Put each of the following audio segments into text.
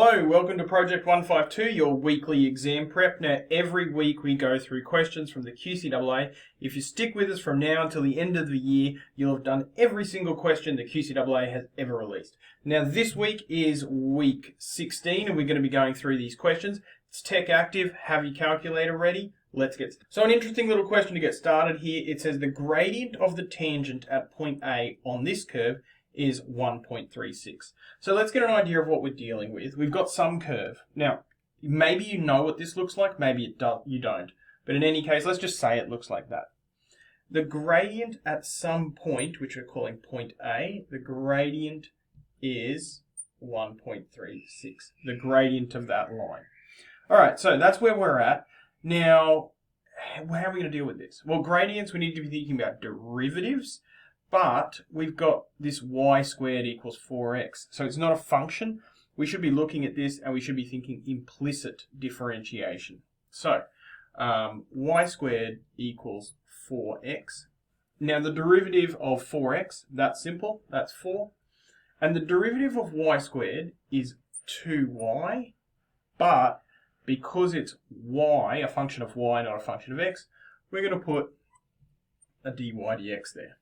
Hello, welcome to Project 152, your weekly exam prep. Now, every week we go through questions from the QCAA. If you stick with us from now until the end of the year, you'll have done every single question the QCAA has ever released. Now, this week is week 16, and we're going to be going through these questions. It's tech active. Have your calculator ready? Let's get started. So an interesting little question to get started here. It says the gradient of the tangent at point A on this curve is 1.36. So let's get an idea of what we're dealing with. We've got some curve. Now, maybe you know what this looks like, maybe you don't. But in any case, let's just say it looks like that. The gradient at some point, which we're calling point A, the gradient is 1.36. The gradient of that line. All right, so that's where we're at. Now, how are we going to deal with this? Well, gradients, we need to be thinking about derivatives. But we've got this y squared equals 4x. So it's not a function. We should be looking at this and we should be thinking implicit differentiation. So y squared equals 4x. Now the derivative of 4x, that's simple. That's 4. And the derivative of y squared is 2y. But because it's y, a function of y, not a function of x, we're going to put a dy dx there.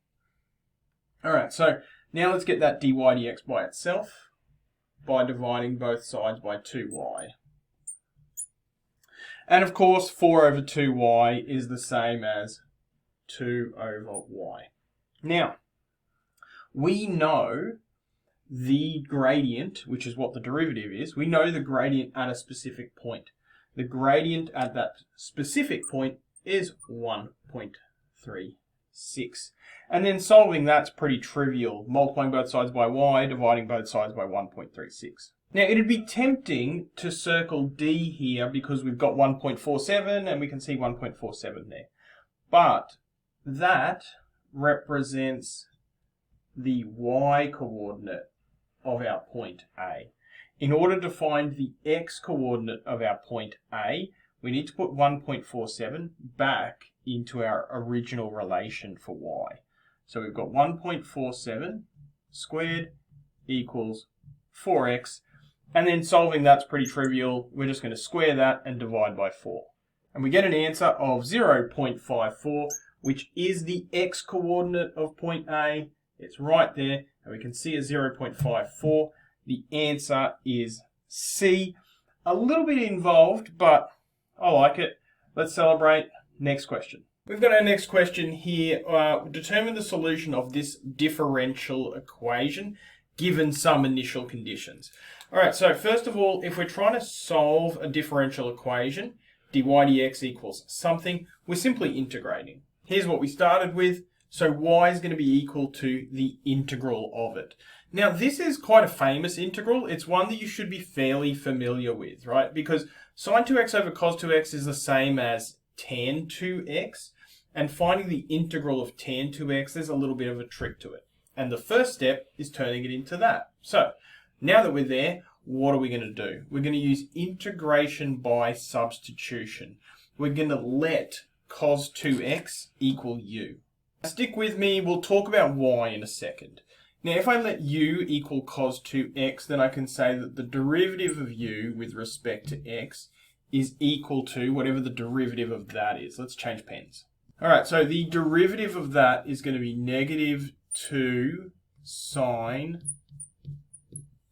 All right, so now let's get that dy dx by itself by dividing both sides by 2y. And of course, 4 over 2y is the same as 2 over y. Now, we know the gradient, which is what the derivative is. We know the gradient at a specific point. The gradient at that specific point is 1.36. And then solving that's pretty trivial. Multiplying both sides by y, dividing both sides by 1.36. Now it'd be tempting to circle D here because we've got 1.47 and we can see 1.47 there. But that represents the y coordinate of our point A. In order to find the x coordinate of our point A, we need to put 1.47 back into our original relation for y. So we've got 1.47 squared equals 4x. And then solving that's pretty trivial. We're just going to square that and divide by 4. And we get an answer of 0.54, which is the x coordinate of point A. It's right there. And we can see a 0.54. The answer is C. A little bit involved, but I like it. Let's celebrate. Next question. We've got our next question here. Determine the solution of this differential equation given some initial conditions. All right, so first of all, if we're trying to solve a differential equation, dy dx equals something, we're simply integrating. Here's what we started with. So y is going to be equal to the integral of it. Now, this is quite a famous integral. It's one that you should be fairly familiar with, right? Because sine 2x over cos 2x is the same as tan 2x, and finding the integral of tan 2x, there's a little bit of a trick to it. And the first step is turning it into that. So now that we're there, what are we going to do? We're going to use integration by substitution. We're going to let cos 2x equal u. Stick with me, we'll talk about y in a second. Now, if I let u equal cos 2x, then I can say that the derivative of u with respect to x is equal to whatever the derivative of that is. Let's change pens. All right, so the derivative of that is going to be negative 2 sine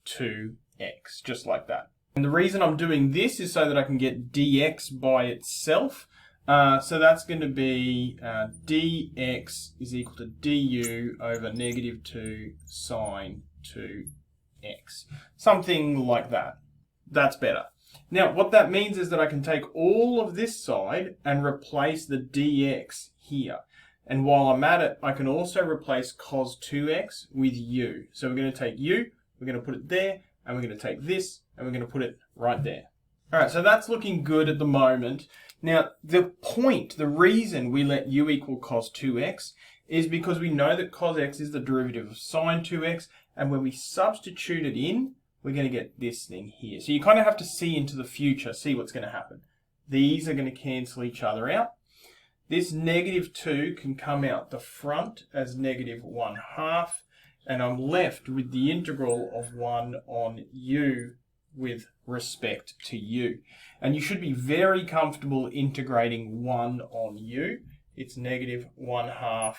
2x, just like that. And the reason I'm doing this is so that I can get dx by itself. So that's going to be dx is equal to du over negative 2 sine 2x. Something like that. That's better. Now, what that means is that I can take all of this side and replace the dx here. And while I'm at it, I can also replace cos 2x with u. So we're going to take u, we're going to put it there, and we're going to take this, and we're going to put it right there. All right, so that's looking good at the moment. Now, the reason we let u equal cos 2x is because we know that cos x is the derivative of sine 2x, and when we substitute it in, we're going to get this thing here. So you kind of have to see into the future, see what's going to happen. These are going to cancel each other out. This negative 2 can come out the front as negative 1/2, and I'm left with the integral of 1 on u with respect to u. And you should be very comfortable integrating 1 on u. It's negative 1/2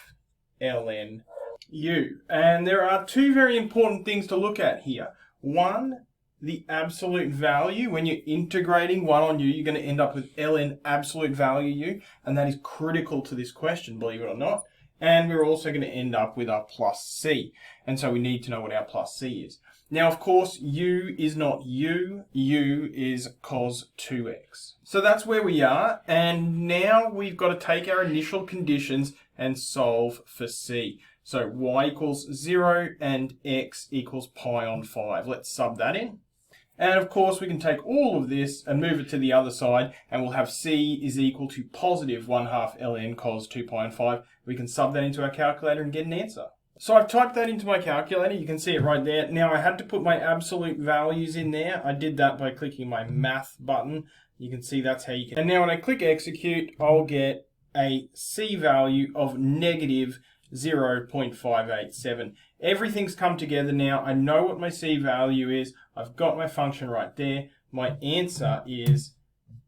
ln u. And there are two very important things to look at here. One, the absolute value. When you're integrating 1 on u, you're going to end up with ln absolute value u, and that is critical to this question, believe it or not. And we're also going to end up with our plus c, and so we need to know what our plus c is. Now, of course, u is not u is cos 2x. So that's where we are, and now we've got to take our initial conditions and solve for c. So y equals 0 and x equals pi on 5. Let's sub that in. And of course, we can take all of this and move it to the other side, and we'll have c is equal to positive 1/2 ln cos 2 pi on 5. We can sub that into our calculator and get an answer. So I've typed that into my calculator. You can see it right there. Now I had to put my absolute values in there. I did that by clicking my math button. You can see that's how you can. And now when I click execute, I'll get a c value of negative 0.587. Everything's come together now. I know what my c value is. I've got my function right there. My answer is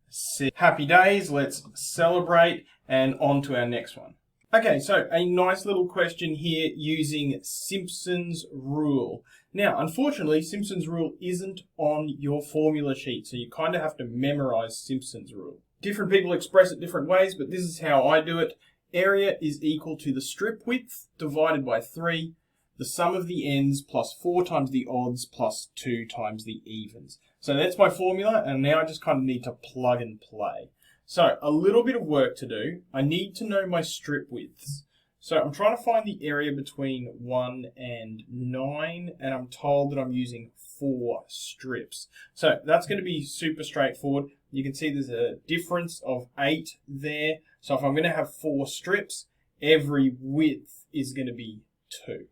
c. Happy days. Let's celebrate and on to our next one. Okay, so a nice little question here using Simpson's rule. Now, unfortunately, Simpson's rule isn't on your formula sheet, so you kind of have to memorize Simpson's rule. Different people express it different ways, but this is how I do it. Area is equal to the strip width divided by 3, the sum of the ends plus 4 times the odds plus 2 times the evens. So that's my formula, and now I just kind of need to plug and play. So a little bit of work to do. I need to know my strip widths. So I'm trying to find the area between 1 and 9, and I'm told that I'm using 4 strips. So that's going to be super straightforward. You can see there's a difference of 8 there. So if I'm going to have 4 strips, every width is going to be 2.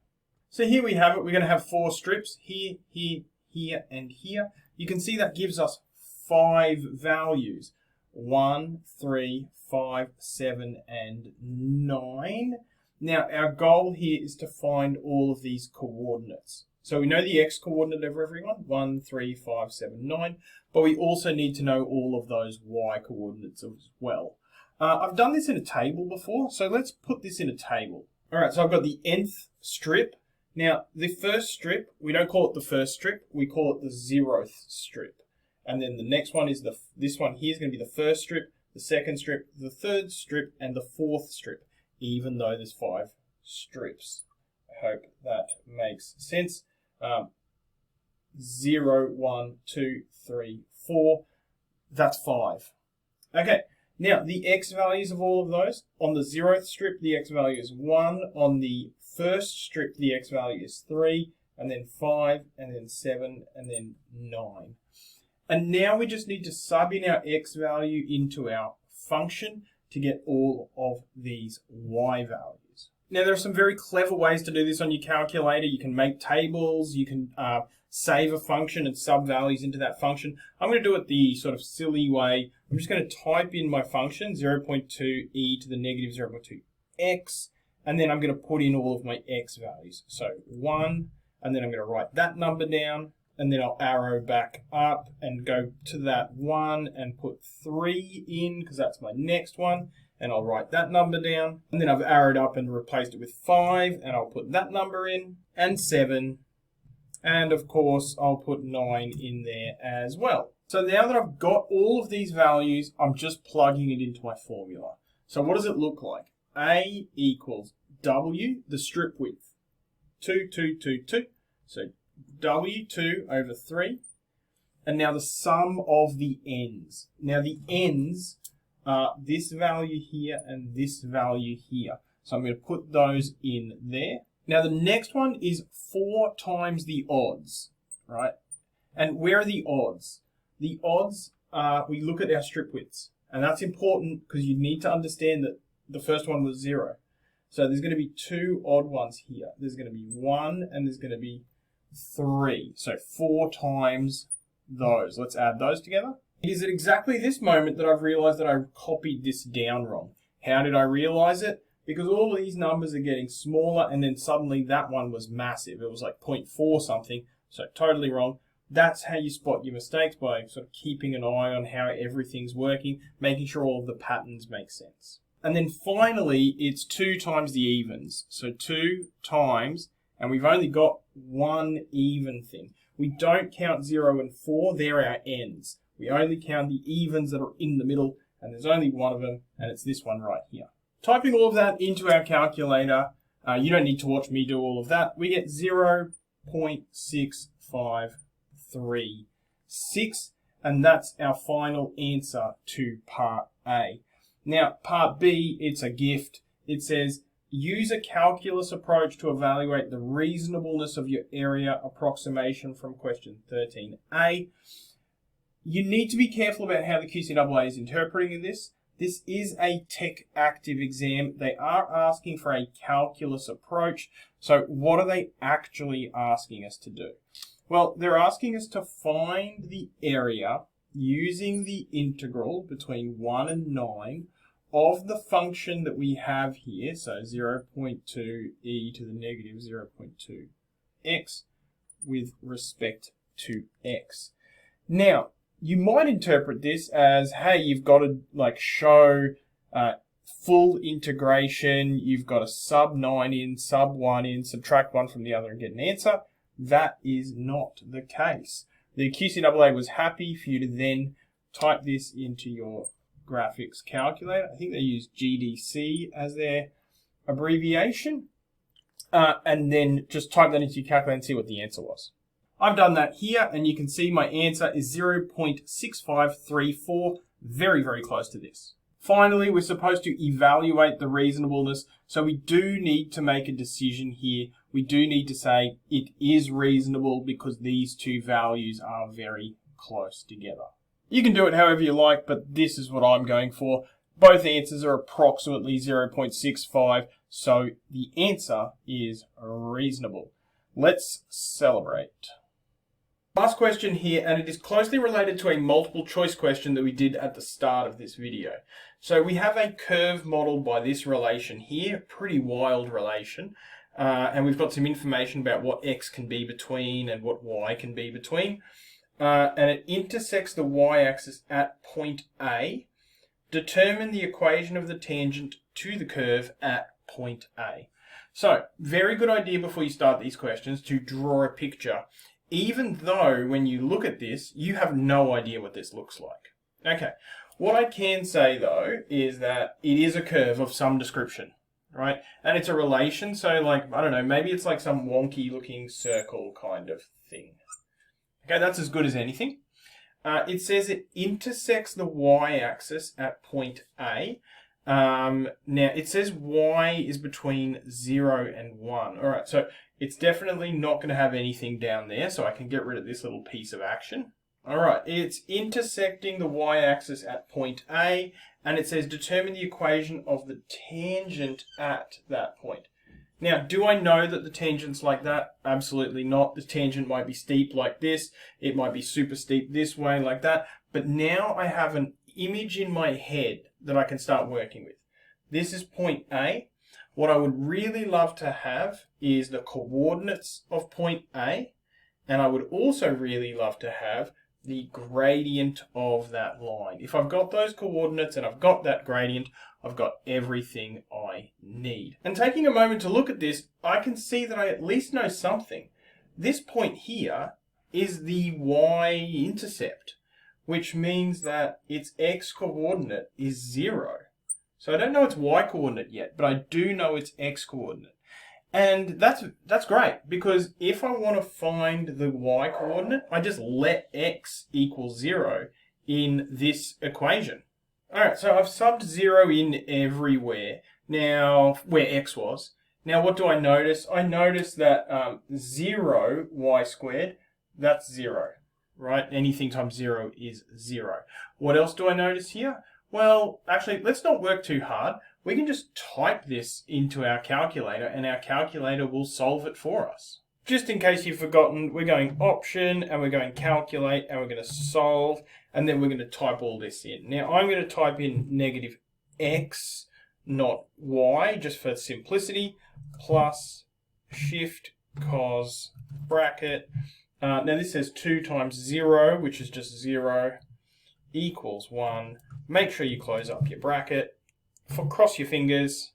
So here we have it. We're going to have 4 strips, here, here, here, and here. You can see that gives us 5 values. 1, 3, 5, 7, and 9. Now, our goal here is to find all of these coordinates. So we know the x coordinate of everyone, 1, 3, 5, 7, 9, but we also need to know all of those y coordinates as well. I've done this in a table before, so let's put this in a table. All right, so I've got the nth strip. Now, the first strip, we don't call it the first strip, we call it the 0th strip. And then the next one is this one here is going to be the first strip, the second strip, the third strip, and the 4th strip, even though there's 5 strips. I hope that makes sense. 0, 1, 2, 3, 4, that's 5. Okay, now the x values of all of those, on the 0th strip, the x value is 1, on the first strip, the x value is 3, and then 5, and then 7, and then 9. And now we just need to sub in our x value into our function to get all of these y values. Now there are some very clever ways to do this on your calculator. You can make tables, you can save a function and sub values into that function. I'm going to do it the sort of silly way. I'm just going to type in my function, 0.2 e to the negative 0.2 x, and then I'm going to put in all of my x values. So 1, and then I'm going to write that number down, and then I'll arrow back up and go to that 1 and put 3 in because that's my next one. And I'll write that number down. And then I've arrowed up and replaced it with 5 and I'll put that number in and 7. And of course, I'll put 9 in there as well. So now that I've got all of these values, I'm just plugging it into my formula. So what does it look like? A equals W, the strip width, 2, 2, 2, 2. So W2 over 3, and now the sum of the ends. Now the ends are this value here and this value here. So I'm going to put those in there. Now the next one is 4 times the odds, right? And where are the odds? The odds are, we look at our strip widths, and that's important because you need to understand that the first one was 0. So there's going to be 2 odd ones here. There's going to be 1 and there's going to be 3. So 4 times those. Let's add those together. It is at exactly this moment that I've realized that I copied this down wrong. How did I realize it? Because all of these numbers are getting smaller and then suddenly that one was massive. It was like 0.4 something, so totally wrong. That's how you spot your mistakes, by sort of keeping an eye on how everything's working, making sure all of the patterns make sense. And then finally, it's 2 times the evens. So 2 times, and we've only got one even thing. We don't count 0 and 4, they're our ends. We only count the evens that are in the middle, and there's only one of them, and it's this one right here. Typing all of that into our calculator, you don't need to watch me do all of that. We get 0.6536, and that's our final answer to part A. Now, part B, it's a gift. It says, use a calculus approach to evaluate the reasonableness of your area approximation from question 13A. You need to be careful about how the QCAA is interpreting this. This is a tech active exam. They are asking for a calculus approach. So what are they actually asking us to do? Well, they're asking us to find the area using the integral between 1 and 9 of the function that we have here, so 0.2 e to the negative 0.2x with respect to x. Now, you might interpret this as, hey, you've got to show full integration, you've got to sub 9 in, sub 1 in, subtract 1 from the other and get an answer. That is not the case. The QCAA was happy for you to then type this into your graphics calculator. I think they use GDC as their abbreviation. And then just type that into your calculator and see what the answer was. I've done that here, and you can see my answer is 0.6534, very, very close to this. Finally, we're supposed to evaluate the reasonableness, so we do need to make a decision here. We do need to say it is reasonable because these two values are very close together. You can do it however you like, but this is what I'm going for. Both answers are approximately 0.65, so the answer is reasonable. Let's celebrate. Last question here, and it is closely related to a multiple choice question that we did at the start of this video. So we have a curve modeled by this relation here, pretty wild relation, and we've got some information about what x can be between and what y can be between, and it intersects the y-axis at point A. Determine the equation of the tangent to the curve at point A. So, very good idea before you start these questions to draw a picture, even though when you look at this, you have no idea what this looks like. Okay, what I can say though is that it is a curve of some description, right? And it's a relation, so I don't know, maybe it's like some wonky looking circle kind of thing. Okay, that's as good as anything. It says it intersects the y-axis at point A. Now, it says y is between 0 and 1. All right, so it's definitely not going to have anything down there, so I can get rid of this little piece of action. All right, it's intersecting the y-axis at point A, and it says determine the equation of the tangent at that point. Now, do I know that the tangent's like that? Absolutely not. The tangent might be steep like this. It might be super steep this way like that. But now I have an image in my head that I can start working with. This is point A. What I would really love to have is the coordinates of point A. And I would also really love to have the gradient of that line. If I've got those coordinates and I've got that gradient, I've got everything I need. And taking a moment to look at this, I can see that I at least know something. This point here is the y-intercept, which means that its x-coordinate is 0. So I don't know its y-coordinate yet, but I do know its x-coordinate. And that's great, because if I want to find the y-coordinate, I just let x equal 0 in this equation. Alright, so I've subbed 0 in everywhere, now where x was. Now what do I notice? I notice that 0 y squared, that's 0, right? Anything times 0 is 0. What else do I notice here? Well, actually, let's not work too hard. We can just type this into our calculator and our calculator will solve it for us. Just in case you've forgotten, we're going option and we're going calculate and we're going to solve and then we're going to type all this in. Now I'm going to type in negative x, not y, just for simplicity, plus shift cos bracket Now this says 2 times 0, which is just 0, equals 1. Make sure you close up your bracket. Cross your fingers.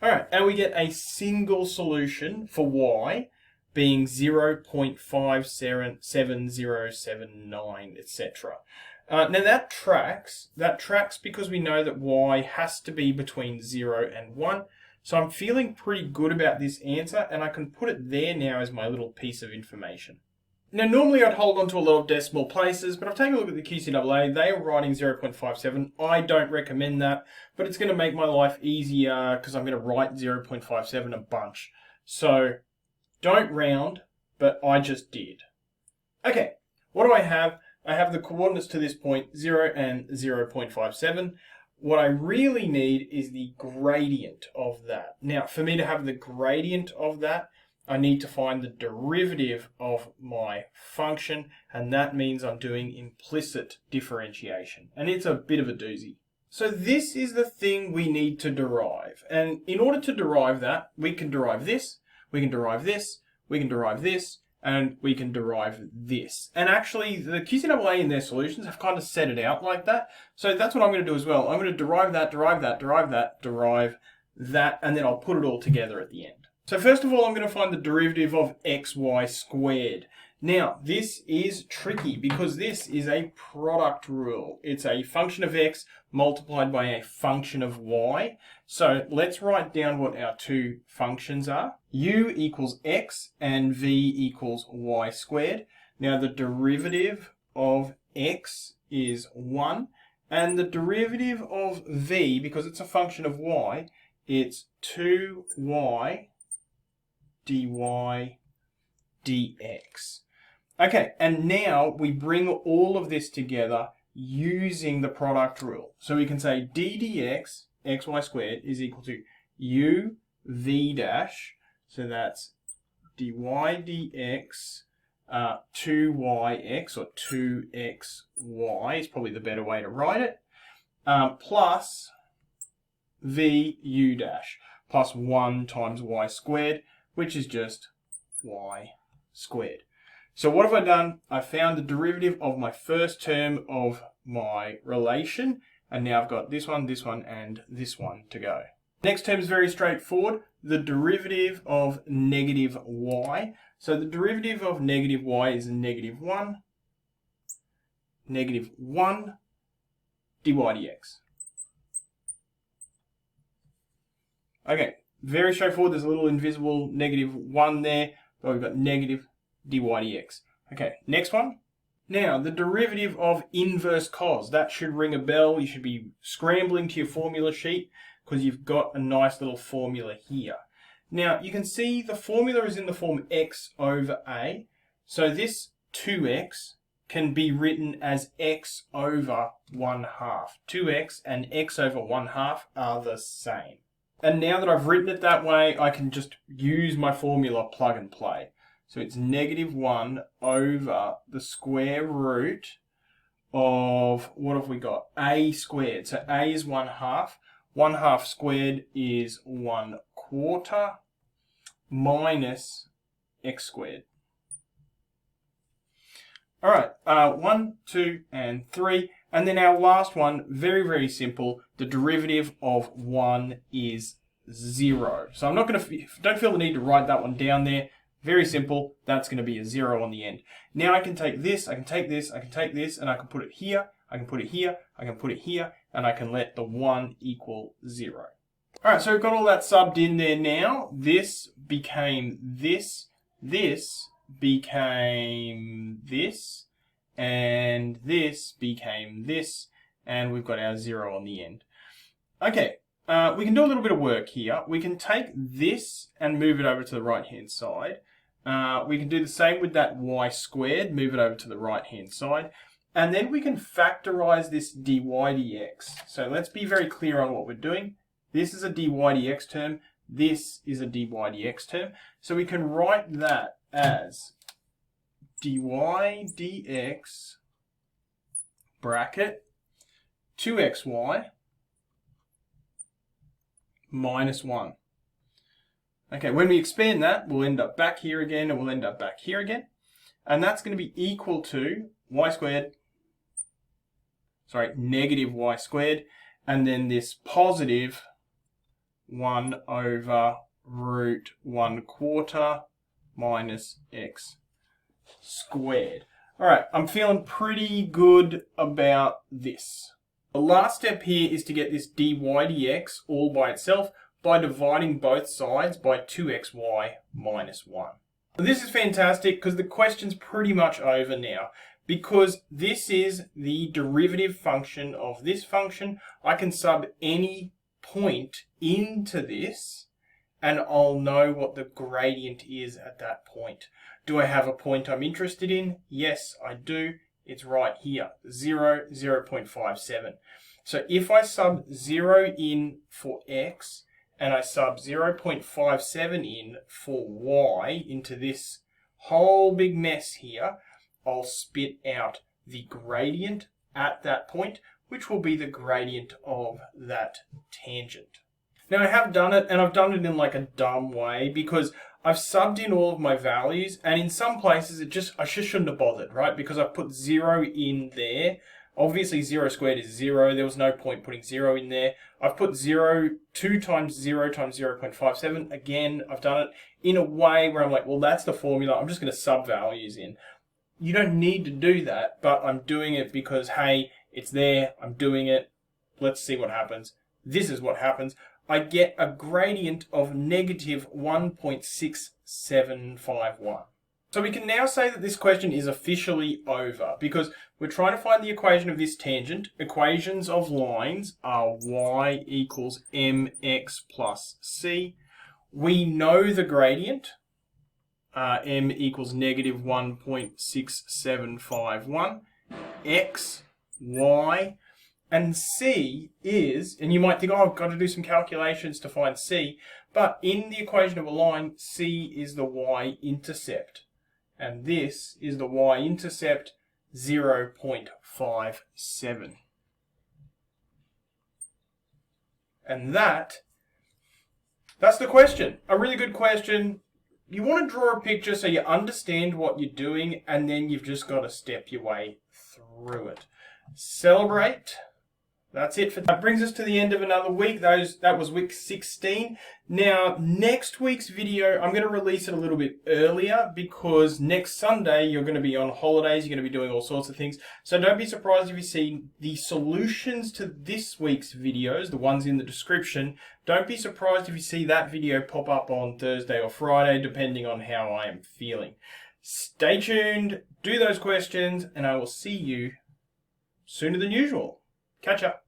Alright, and we get a single solution for y being 0.57079, etc. Now that tracks because we know that y has to be between 0 and 1. So I'm feeling pretty good about this answer, and I can put it there now as my little piece of information. Now, normally I'd hold on to a lot of decimal places, but I've taken a look at the QCAA. They are writing 0.57. I don't recommend that, but it's going to make my life easier because I'm going to write 0.57 a bunch. So don't round, but I just did. Okay, what do I have? I have the coordinates to this point, 0 and 0.57. What I really need is the gradient of that. Now, for me to have the gradient of that, I need to find the derivative of my function, and that means I'm doing implicit differentiation. And it's a bit of a doozy. So this is the thing we need to derive. And in order to derive that, we can derive this, we can derive this, we can derive this, and we can derive this. And actually, the QCAA in their solutions have kind of set it out like that. So that's what I'm going to do as well. I'm going to derive that, derive that, derive that, derive that, and then I'll put it all together at the end. So first of all, I'm going to find the derivative of xy squared. Now, this is tricky because this is a product rule. It's a function of x multiplied by a function of y. So let's write down what our two functions are. U equals x and v equals y squared. Now, the derivative of x is 1, and the derivative of v, because it's a function of y, it's 2y dy dx. Okay, and now we bring all of this together using the product rule. So we can say d dx xy squared is equal to u v dash, so that's dy dx 2yx or 2xy is probably the better way to write it, plus v u dash plus 1 times y squared, which is just y squared. So what have I done? I found the derivative of my first term of my relation, and now I've got this one, and this one to go. Next term is very straightforward, the derivative of negative y. So the derivative of negative y is negative 1 dy dx. Okay, very straightforward. There's a little invisible negative 1 there, but we've got negative dy dx. Okay, next one. Now, the derivative of inverse cos. That should ring a bell. You should be scrambling to your formula sheet because you've got a nice little formula here. Now, you can see the formula is in the form x over a. So this 2x can be written as x over 1/2. 2x and x over 1/2 are the same. And now that I've written it that way, I can just use my formula plug and play. So it's negative 1 over the square root of, what have we got? A squared. So a is 1/2. 1/2 squared is 1/4 minus x squared. All right, 1, 2, and 3. And then our last one, very, very simple. The derivative of 1 is 0. So I'm not going to, don't feel the need to write that one down there. Very simple. That's going to be a 0 on the end. Now I can take this, I can take this, I can take this, and I can put it here, I can put it here, I can put it here, and I can let the 1 equal 0. All right, so we've got all that subbed in there now. This became this, this became this, and this became this, and we've got our 0 on the end. Okay, we can do a little bit of work here. We can take this and move it over to the right-hand side. We can do the same with that y squared, move it over to the right-hand side. And then we can factorize this dy dx. So let's be very clear on what we're doing. This is a dy dx term. This is a dy dx term. So we can write that as dy dx bracket 2xy minus 1. Okay, when we expand that, we'll end up back here again, and we'll end up back here again. And that's going to be equal to y squared, negative y squared, and then this positive 1 over root 1/4 minus x squared. All right, I'm feeling pretty good about this. The last step here is to get this dy dx all by itself by dividing both sides by 2xy minus 1. This is fantastic because the question's pretty much over now. Because this is the derivative function of this function, I can sub any point into this and I'll know what the gradient is at that point. Do I have a point I'm interested in? Yes, I do. It's right here, 0, 0.57. So if I sub 0 in for x and I sub 0.57 in for y into this whole big mess here, I'll spit out the gradient at that point, which will be the gradient of that tangent. Now I have done it, and I've done it in like a dumb way because I've subbed in all of my values, and in some places I just shouldn't have bothered, right? Because I've put 0 in there. Obviously 0 squared is 0. There was no point putting 0 in there. I've put 0, 2 times 0 times 0.57. Again, I've done it in a way where I'm like, well, that's the formula. I'm just going to sub values in. You don't need to do that, but I'm doing it because, hey, it's there. I'm doing it. Let's see what happens. This is what happens. I get a gradient of negative 1.6751. So we can now say that this question is officially over because we're trying to find the equation of this tangent. Equations of lines are y equals mx plus c. We know the gradient, m equals negative 1.6751. X, y, and c is, and you might think, oh, I've got to do some calculations to find c, but in the equation of a line, c is the y-intercept. And this is the y-intercept, 0.57. And that's the question. A really good question. You want to draw a picture so you understand what you're doing, and then you've just got to step your way through it. Celebrate. That's it. That brings us to the end of another week. That was week 16. Now, next week's video, I'm going to release it a little bit earlier because next Sunday you're going to be on holidays. You're going to be doing all sorts of things. So don't be surprised if you see the solutions to this week's videos, the ones in the description. Don't be surprised if you see that video pop up on Thursday or Friday, depending on how I am feeling. Stay tuned, do those questions, and I will see you sooner than usual. Catch up.